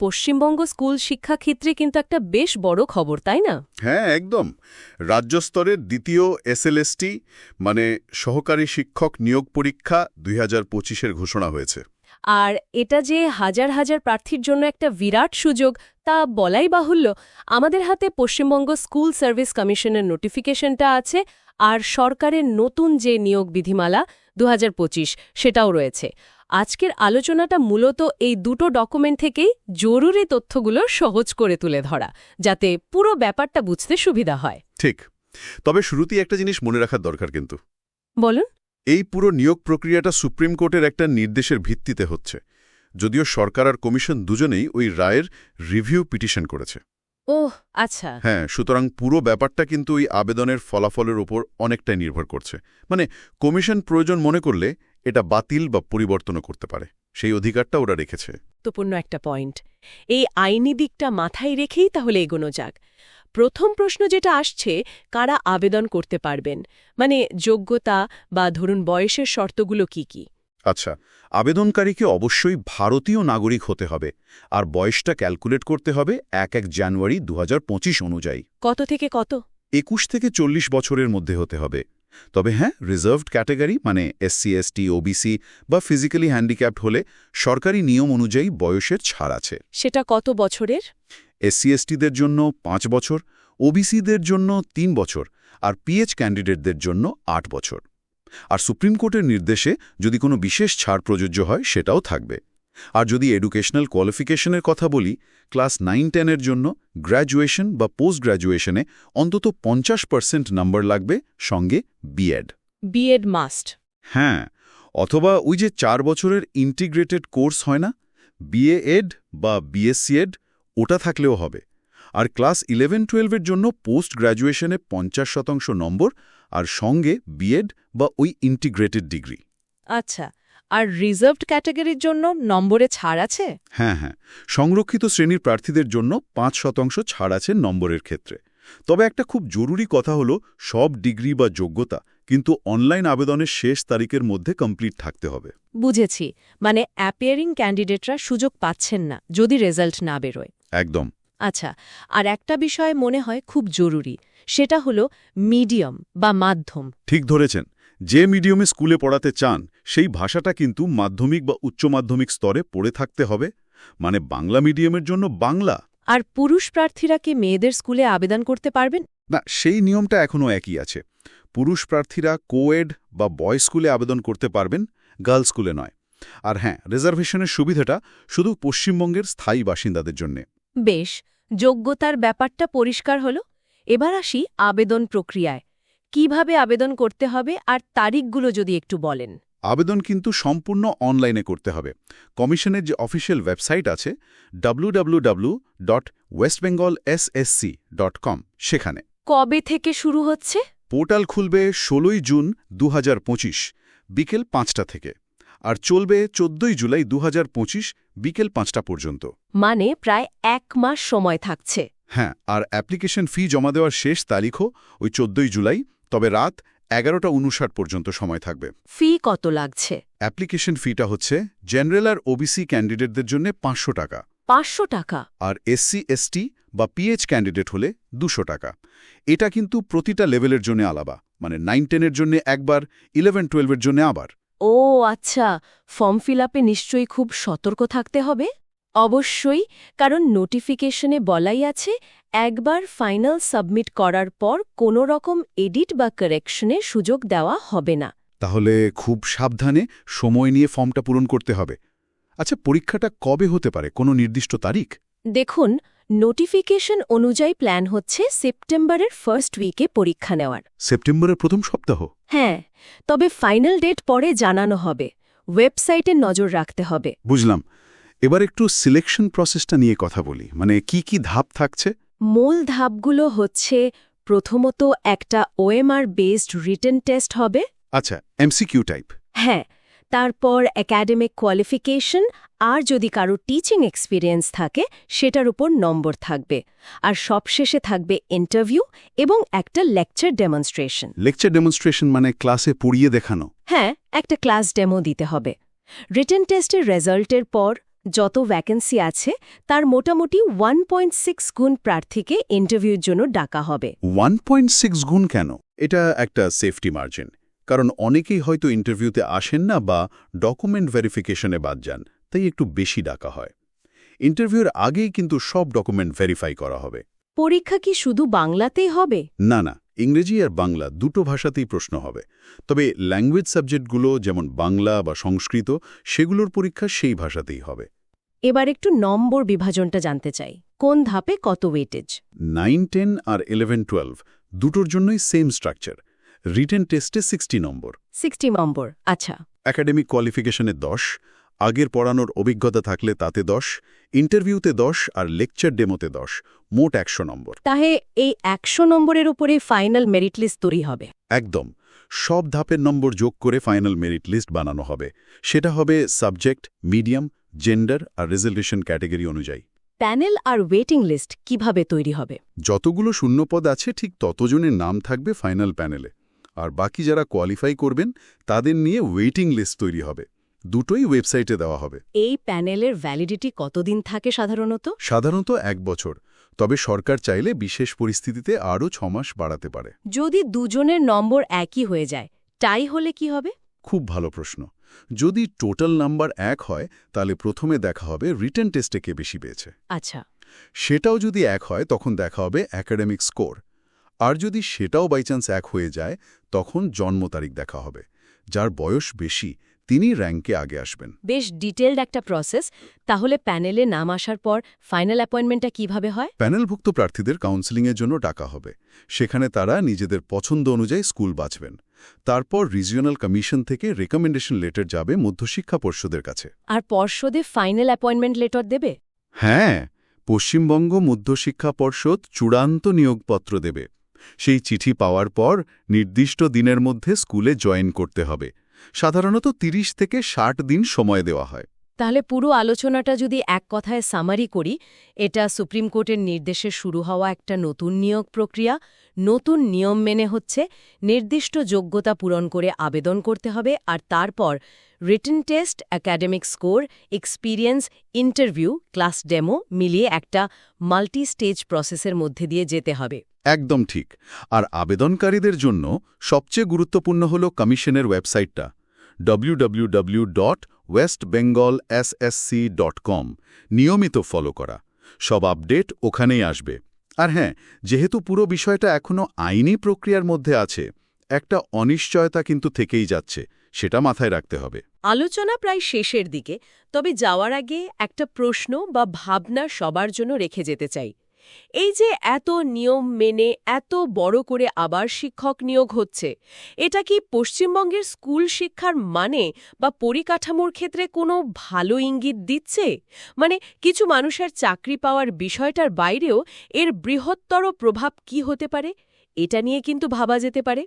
Paschimbanga school শিক্ষাক্ষেত্রে কিন্তু একটা বেশ বড় খবর, তাই না? হ্যাঁ, একদম। রাজ্য স্তরের দ্বিতীয় এসএলএসটি মানে সহকারী শিক্ষক নিয়োগ পরীক্ষা ২০২৫-এর ঘোষণা হয়েছে। আর এটা যে হাজার হাজার প্রার্থীর জন্য একটা বিরাট সুযোগ তা বলাই বাহুল্য। আমাদের হাতে পশ্চিমবঙ্গ স্কুল সার্ভিস কমিশনের নোটিফিকেশনটা আছে, আর সরকারের নতুন যে নিয়োগ বিধিমালা ২০২৫ সেটাও রয়েছে। আজকের আলোচনাটা মূলত এই দুটো ডকুমেন্ট থেকেই জরুরি তথ্যগুলো সহজ করে তুলে ধরা, যাতে পুরো ব্যাপারটা বুঝতে সুবিধা হয়। ঠিক। তবে শুরুতেই একটা জিনিস মনে রাখার দরকার কিন্তু। বলুন। এই পুরো নিয়োগ প্রক্রিয়াটা সুপ্রিম কোর্টের একটা নির্দেশের ভিত্তিতে হচ্ছে, যদিও সরকার আর কমিশন দুজনেই ওই রায়ের রিভিউ পিটিশন করেছে। ওহ, আচ্ছা। হ্যাঁ, সুতরাং পুরো ব্যাপারটা কিন্তু ওই আবেদনের ফলাফলের ওপর অনেকটাই নির্ভর করছে। মানে কমিশন প্রয়োজন মনে করলে এটা বাতিল বা পরিবর্তনও করতে পারে, সেই অধিকারটা ওরা রেখেছে। গুরুত্বপূর্ণ একটা পয়েন্ট। এই আইনি দিকটা মাথায় রেখেই তাহলে এগোনো যাক। প্রথম প্রশ্ন যেটা আসছে, কারা আবেদন করতে পারবেন, মানে যোগ্যতা বা ধরুন বয়সের শর্তগুলো কি কি? আচ্ছা, আবেদনকারীকে অবশ্যই ভারতীয় নাগরিক হতে হবে, আর বয়সটা ক্যালকুলেট করতে হবে ১ জানুয়ারি ২০২৫ অনুযায়ী। কত থেকে কত? ২১ থেকে ৪০ বছরের মধ্যে হতে হবে। তবে হ্যাঁ, রিজার্ভড ক্যাটেগরি মানে এসসি, এসটি, ওবিসি বা ফিজিক্যালি হ্যান্ডিক্যাপড হলে সরকারি নিয়ম অনুযায়ী বয়সের ছাড় আছে। সেটা কত বছরের? এসসি, এসটিদের জন্য ৫ বছর, ওবিসিদের জন্য ৩ বছর, আর পিএইচ ক্যান্ডিডেটদের জন্য ৮ বছর। আর সুপ্রিম কোর্টের নির্দেশে যদি কোনো বিশেষ ছাড় প্রযোজ্য হয় সেটাও থাকবে। আর যদি এডুকেশনাল কোয়ালিফিকেশনের কথা বলি, ক্লাস 9-10-এর জন্য গ্র্যাজুয়েশন বা পোস্ট গ্র্যাজুয়েশনে অন্তত ৫০% নাম্বার লাগবে, সঙ্গে বিএড। B Ed must? হ্যাঁ, অথবা ওই যে ৪ বছরের ইন্টিগ্রেটেড কোর্স হয় না, বিএড বা বিএসসিএড, ওটা থাকলেও হবে। আর ক্লাস 11-12-এর জন্য পোস্ট গ্র্যাজুয়েশনে ৫০% নম্বর, আর সঙ্গে বিএড বা ওই ইন্টিগ্রেটেড ডিগ্রি। আচ্ছা, আর রিজার্ভড ক্যাটাগরির জন্য নম্বরে ছাড় আছে? হ্যাঁ হ্যাঁ, সংরক্ষিত শ্রেণীর প্রার্থীদের জন্য ৫% ছাড় আছে নম্বরের ক্ষেত্রে। তবে একটা খুব জরুরি কথা হলো, সব ডিগ্রি বা যোগ্যতা কিন্তু অনলাইন আবেদনের শেষ তারিখের মধ্যে কমপ্লিট থাকতে হবে। বুঝেছি, মানে অ্যাপিয়ারিং ক্যান্ডিডেটরা সুযোগ পাচ্ছেন না যদি রেজাল্ট না বেরোয়। একদম। আচ্ছা, আর একটা বিষয় মনে হয় খুব জরুরি, সেটা হলো মিডিয়াম বা মাধ্যম। ঠিক ধরেছেন, যে মিডিয়ামে স্কুলে পড়াতে চান সেই ভাষাটা কিন্তু মাধ্যমিক বা উচ্চ মাধ্যমিক স্তরে পড়ে থাকতে হবে। মানে বাংলা মিডিয়ামের জন্য বাংলা। আর পুরুষ প্রার্থীরা কি মেয়েদের স্কুলে আবেদন করতে পারবেন? না, সেই নিয়মটা এখনও একই আছে। পুরুষ প্রার্থীরা কোয়েড বা বয় স্কুলে আবেদন করতে পারবেন, গার্লস স্কুলে নয়। আর হ্যাঁ, রিজার্ভেশনের সুবিধাটা শুধু পশ্চিমবঙ্গের স্থায়ী বাসিন্দাদের জন্যে। বেশ, যোগ্যতার ব্যাপারটা পরিষ্কার হলো। এবার আসি আবেদন প্রক্রিয়ায়। কিভাবে আবেদন করতে হবে আর তারিখগুলো যদি একটু বলেন। আবেদন কিন্তু সম্পূর্ণ অনলাইনে করতে হবে। কমিশনের যে অফিসিয়াল ওয়েবসাইট আছে www.westbengalssc.com, সেখানে। কবে থেকে শুরু হচ্ছে? পোর্টাল খুলবে ১৬ জুন ২০২৫ বিকেল ৫টা থেকে, আর চলবে ১৪ জুলাই ২০২৫ বিকেল ৫টা পর্যন্ত। মানে প্রায় ১ মাস সময় থাকছে। হ্যাঁ, আর অ্যাপ্লিকেশন ফি জমা দেওয়ার শেষ তারিখও ওই ১৪ জুলাই, তবে রাত ১১টা ৫৯ পর্যন্ত সময় থাকবে। ফি কত লাগছে? অ্যাপ্লিকেশন ফিটা হচ্ছে জেনারেল আর ওবিসি ক্যান্ডিডেটদের জন্য ৫০০ টাকা। ৫০০ টাকা? আর এসসি, এসটি বা পিএইচ ক্যান্ডিডেট হলে ২০০ টাকা। এটা কিন্তু প্রতিটা লেভেলের জন্য আলাদা, মানে 9-10-এর জন্য একবার, 11-12-এর জন্য আবার। ও আচ্ছা, ফর্ম ফিল আপে নিশ্চয়ই খুব সতর্ক থাকতে হবে। অবশ্যই, কারণ নোটিফিকেশনে বলাই আছে একবার ফাইনাল সাবমিট করার পর কোনো রকম এডিট বা কারেকশনের সুযোগ দেওয়া হবে না। তাহলে খুব সাবধানে সময় নিয়ে ফর্মটা পূরণ করতে হবে। আচ্ছা, পরীক্ষাটা কবে হতে পারে, কোনো নির্দিষ্ট তারিখ? দেখুন, নোটিফিকেশন অনুযায়ী প্ল্যান হচ্ছে সেপ্টেম্বরের ফার্স্ট উইকে পরীক্ষা নেওয়ার। সেপ্টেম্বরের প্রথম সপ্তাহ? হ্যাঁ, তবে ফাইনাল ডেট পরে জানানো হবে। ওয়েবসাইটে নজর রাখতে হবে। বুঝলাম। এবার একটু সিলেকশন প্রসেসটা নিয়ে কথা বলি, মানে কি কি ধাপ থাকছে? মূল ধাপগুলো হচ্ছে, প্রথমত একটা ওএমআর বেসড রিটেন টেস্ট হবে। আচ্ছা, এমসিকিউ টাইপ? হ্যাঁ, তারপর একাডেমিক কোয়ালিফিকেশন, আর যদি কারো টিচিং এক্সপিরিয়েন্স থাকে সেটার উপর নম্বর থাকবে। আর সবশেষে থাকবে ইন্টারভিউ এবং একটা লেকচার ডেমনস্ট্রেশন। লেকচার ডেমনস্ট্রেশন মানে ক্লাসে পড়িয়ে দেখানো? হ্যাঁ, একটা ক্লাস ডেমো দিতে হবে। রিটেন টেস্টের রেজাল্টের পর যত ভ্যাকেন্সি আছে তার মোটামুটি 1.6 গুণ প্রার্থীকে ইন্টারভিউর জন্য ডাকা হবে। 1.6 গুণ কেন? এটা একটা সেফটি মার্জিন, কারণ অনেকেই হয়তো ইন্টারভিউতে আসেন না বা ডকুমেন্ট ভেরিফিকেশনে বাদ যান, তাই একটু বেশি ডাকা হয়। ইন্টারভিউর আগেই কিন্তু সব ডকুমেন্ট ভেরিফাই করা হবে। পরীক্ষা কি শুধু বাংলাতেই হবে? না, ইংরেজি আর বাংলা দুটো ভাষাতেই প্রশ্ন হবে। তবে ল্যাঙ্গুয়েজ সাবজেক্টগুলো যেমন বাংলা বা সংস্কৃত, সেগুলোর পরীক্ষা সেই ভাষাতেই হবে। এবার একটু নম্বর বিভাজনটা জানতে চাই। কোন ধাপে কত ওয়েটেজ? 9, 10 আর 11, 12 দুটোর জন্যই সেম স্ট্রাকচার। রিটেন টেস্টে 60 নম্বর, 60 নম্বর। আচ্ছা। একাডেমিক কোয়ালিফিকেশনে 10, আগের পড়ানোর অভিজ্ঞতা থাকলে তাতে 10, ইন্টারভিউতে 10 আর লেকচার ডেমোতে 10, মোট 100 নম্বর। তাহে এই 100 নম্বরের উপরে ফাইনাল মেরিট লিস্ট তৈরি হবে? একদম, সব ধাপের নম্বর যোগ করে ফাইনাল মেরিট লিস্ট বানানো হবে। সেটা হবে সাবজেক্ট, মিডিয়াম, জেন্ডার আর রিজার্ভেশন ক্যাটেগরি অনুযায়ী। প্যানেল আর ওয়েটিং লিস্ট কিভাবে তৈরি হবে? যতগুলো শূন্যপদ আছে ঠিক ততজনের নাম থাকবে ফাইনাল প্যানেলে, আর বাকি যারা কোয়ালিফাই করবেন তাদের নিয়ে ওয়েটিং লিস্ট তৈরি হবে। দুটোই ওয়েবসাইটে দেওয়া হবে। এই প্যানেলের ভ্যালিডিটি কতদিন থাকে সাধারণত? সাধারণত 1 বছর, তবে সরকার চাইলে বিশেষ পরিস্থিতিতে আরও 6 মাস বাড়াতে পারে। যদি দুজনের নম্বর একই হয়ে যায়, টাই হলে কি হবে? খুব ভালো প্রশ্ন। যদি টোটাল নাম্বার 1 হয় তাহলে প্রথমে দেখা হবে রিটেন টেস্টে কে বেশি পেয়েছে। আচ্ছা। সেটাও যদি 1 হয় তখন দেখা হবে একাডেমিক স্কোর। আর যদি সেটাও বাইচান্স 1 হয়ে যায় তখন জন্ম তারিখ দেখা হবে। যার বয়স বেশি তিনি র্যাঙ্কে আগে আসবেন। বেশ ডিটেইলড একটা প্রসেস। তাহলে প্যানেলে নাম আসার পর ফাইনাল অ্যাপয়েন্টমেন্টটা কিভাবে হয়? প্যানেলভুক্ত প্রার্থীদের কাউন্সেলিংয়ের জন্য ডাকা হবে। সেখানে তারা নিজেদের পছন্দ অনুযায়ী স্কুল বাছবেন। তারপর রিজিওনাল কমিশন থেকে রেকমেন্ডেশন লেটার যাবে মধ্যশিক্ষা পর্ষদের কাছে। আর পর্ষদে ফাইনাল অ্যাপয়েন্টমেন্ট লেটার দেবে? হ্যাঁ, পশ্চিমবঙ্গ মধ্যশিক্ষা পর্ষদ চূড়ান্ত নিয়োগপত্র দেবে। সেই চিঠি পাওয়ার পর নির্দিষ্ট দিনের মধ্যে স্কুলে জয়েন করতে হবে। সাধারণত 30 থেকে 60 দিন সময় দেওয়া হয়। তাহলে পুরো আলোচনাটা যদি এক কথায় সামারি করি, এটা সুপ্রিম কোর্টের নির্দেশে শুরু হওয়া একটা নতুন নিয়োগ প্রক্রিয়া। নতুন নিয়ম মেনে হচ্ছে নির্দিষ্ট যোগ্যতা পূরণ করে আবেদন করতে হবে, আর তারপর written test, academic score, experience, interview, class demo মিলিয়ে একটা মাল্টি স্টেজ প্রসেসের মধ্যে দিয়ে যেতে হবে। একদম ঠিক। আর আবেদনকারীদের জন্য সবচেয়ে গুরুত্বপূর্ণ হল কমিশনের ওয়েবসাইটটা www.westbengalssc.com নিয়মিত ফলো করা। সব আপডেট ওখানেই আসবে। আর হ্যাঁ, যেহেতু পুরো বিষয়টা এখনও আইনি প্রক্রিয়ার মধ্যে আছে, একটা অনিশ্চয়তা কিন্তু থেকেই যাচ্ছে, সেটা মাথায় রাখতে হবে। আলোচনা প্রায় শেষের দিকে, তবে যাওয়ার আগে একটা প্রশ্ন বা ভাবনা সবার জন্য রেখে যেতে চাই। এই যে এত নিয়ম মেনে এত বড় করে আবার শিক্ষক নিয়োগ হচ্ছে, এটা কি পশ্চিমবঙ্গের স্কুল শিক্ষার মানে বা পরিকাঠামোর ক্ষেত্রে কোনো ভালো ইঙ্গিত দিচ্ছে? মানে কিছু মানুষের চাকরি পাওয়ার বিষয়টার বাইরেও এর বৃহত্তর প্রভাব কি হতে পারে, এটা নিয়ে কিন্তু ভাবা যেতে পারে।